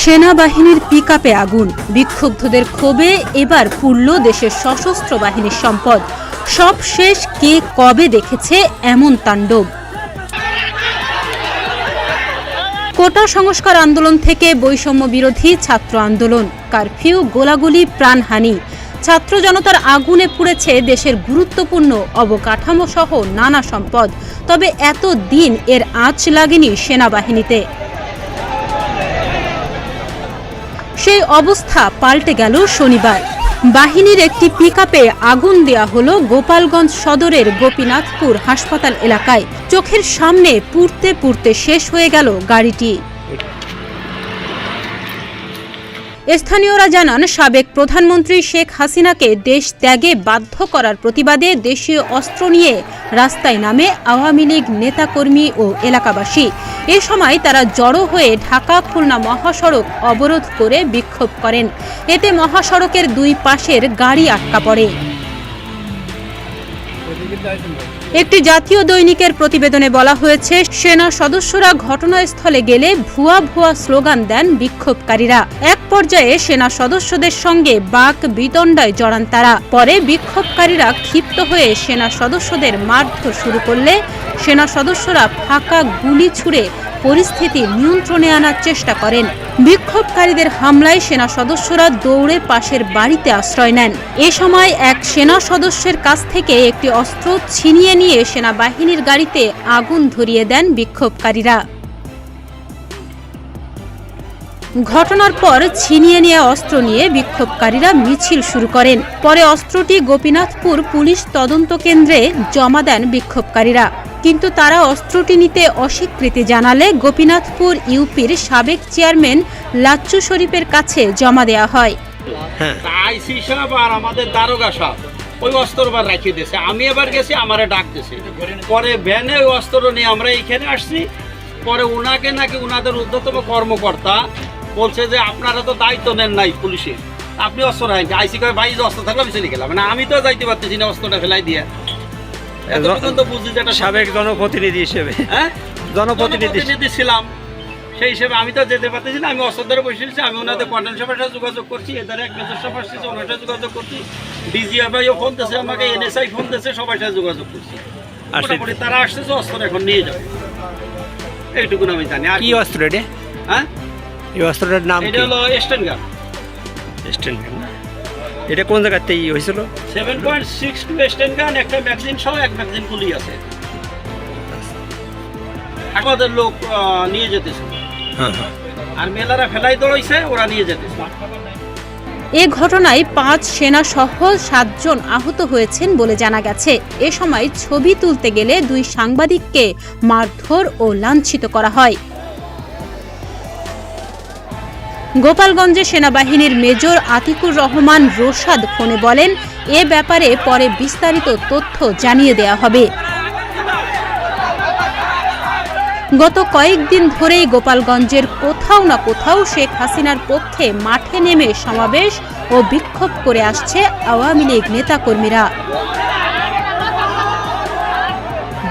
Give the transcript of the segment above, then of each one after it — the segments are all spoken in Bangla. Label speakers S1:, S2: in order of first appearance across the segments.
S1: সেনাবাহিনীর পিকআপে আগুন, বিক্ষুব্ধদের ক্ষোভে এবার পুড়ল দেশের সশস্ত্র বাহিনীর সম্পদ। সব শেষ, কে কবে দেখেছে এমন তাণ্ডব? কোটা সংস্কার আন্দোলন থেকে বৈষম্য বিরোধী ছাত্র আন্দোলন, কারফিউ, গোলাগুলি, প্রাণহানি, ছাত্র জনতার আগুনে পুড়েছে দেশের গুরুত্বপূর্ণ অবকাঠামো সহ নানা সম্পদ। তবে এত দিন এর আঁচ লাগেনি সেনাবাহিনীতে। সেই অবস্থা পাল্টে গেল শনিবার। বাহিনীর একটি পিকআপে আগুন দেয়া হলো গোপালগঞ্জ সদরের গোপীনাথপুর হাসপাতাল এলাকায়। চোখের সামনে পুড়তে পুড়তে শেষ হয়ে গেল গাড়িটি। স্থানীয়রা জানান, সাবেক প্রধানমন্ত্রী শেখ হাসিনাকে দেশ ত্যাগে বাধ্য করার প্রতিবাদে দেশীয় অস্ত্র নিয়ে রাস্তায় নামে আওয়ামী লীগ নেতাকর্মী ও এলাকাবাসী। এ সময় তারা জড়ো হয়ে ঢাকা খুলনা মহাসড়ক অবরোধ করে বিক্ষোভ করেন। এতে মহাসড়কের দুই পাশের গাড়ি আটকা পড়ে। একটি জাতীয় দৈনিকের প্রতিবেদনে বলা হয়েছে, সেনা সদস্যরা ঘটনাস্থলে গেলে ভুয়া ভুয়া স্লোগান দেন বিক্ষোভকারীরা। এক পর্যায়ে সেনা সদস্যদের সঙ্গে বাক বিতণ্ডায় জড়ান তারা। পরে বিক্ষোভকারীরা ক্ষিপ্ত হয়ে সেনা সদস্যদের মারধর শুরু করলে সেনা সদস্যরা ফাঁকা গুলি ছুড়ে পরিস্থিতি নিয়ন্ত্রণে আনার চেষ্টা করেন। বিক্ষোভকারীদের হামলায় সেনা সদস্যরা দৌড়ে পাশের বাড়িতে আশ্রয় নেন। এ সময় এক সেনা সদস্যের কাছ থেকে একটি অস্ত্র ছিনিয়ে নিয়ে সেনাবাহিনীর গাড়িতে আগুন ধরিয়ে দেন বিক্ষোভকারীরা। ঘটনার পর ছিনিয়ে নেওয়া অস্ত্র নিয়ে বিক্ষোভকারীরা মিছিল শুরু করেন। পরে অস্ত্রটি গোপীনাথপুর পুলিশ তদন্ত কেন্দ্রে জমা দেন বিক্ষোভকারীরা, কিন্তু তারা অস্ত্রটি নিতে অস্বীকৃতি জানালে গোপীনাথপুর ইউপির সাবেক চেয়ারম্যান লাচ্চু শরীফের কাছে জমা দেওয়া হয়।
S2: আইসি সাহেব আর আমাদের দারোগা সাহেব ওই অস্ত্রবার রাখিয়ে দিয়েছে। আমি এবার গেছি, আমারে ডাক দিয়েছে। পরে ভ্যানে ওই অস্ত্র নিয়ে আমরা এইখানে আসছি। পরে উনাকে নাকি উনাদের ঊর্ধ্বতম কর্মকর্তা বলছে যে আপনারা তো দায়িত্ব নেন নাই পুলিশের, আপনি অস্ত্র রাখেন। আইসি কয় ভাই অস্ত্র থাকলে আমি চলে গেলাম, মানে আমি তো যাইতে পারতেছি না, অস্ত্রটা ফেলাই দিয়ে।
S3: সাবেক জনপ্রতিনিধি হিসেবে,
S2: জনপ্রতিনিধি ছিলাম, সেই হিসেবে আমি তো যেতে পারতেছি না। আমি অস্ত্র ধরে বসেছি। আমি ওনাদের কন্ট্রোল সভার সাথে যোগাযোগ করছি, এদের এক মেজর সভা আসছে, ওনার সাথে যোগাযোগ করছি, ডিজিএফআইও ফোন দিয়েছে আমাকে, এনএসআই ফোন দিয়েছে, সবার সাথে যোগাযোগ করছি। মোটামুটি তারা আসতেছে, অস্ত্র এখন নিয়ে যাবে, এইটুকু আমি জানি। আর
S3: কি অস্ত্র এটা?
S2: হ্যাঁ,
S3: এই অস্ত্রটার নাম
S2: এটা হলো স্টেন গান।
S3: স্টেন গান, এটা কোন জায়গাতে হয়েছিল?
S2: 7.62 স্টেন গান, একটা ম্যাগজিন সহ এক ম্যাগজিন গুলি আছে। আমাদের লোক নিয়ে যেতেছে, আর মেলারা ফেলাই দৌড়াইছে, ওরা নিয়ে যেতেছে।
S1: এ ঘটনায় 5 সেনা সহ 7 জন আহত হয়েছেন বলে জানা গেছে। এ সময় ছবি তুলতে গেলে 2 সাংবাদিককে মারধর ও লাঞ্ছিত করা হয়। গোপালগঞ্জে সেনাবাহিনীর মেজর আতিকুর রহমান রোশাদ ফোনে বলেন, এ ব্যাপারে পরে বিস্তারিত তথ্য জানিয়ে দেয়া হবে। গত কয়েকদিন ধরেই গোপালগঞ্জের কোথাও না কোথাও শেখ হাসিনার পক্ষে মাঠে নেমে সমাবেশ ও বিক্ষোভ করে আসছে আওয়ামী লীগ নেতাকর্মীরা।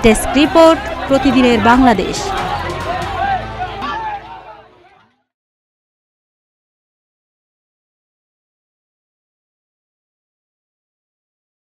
S1: ডেস্ক রিপোর্ট, প্রতিদিনের বাংলাদেশ।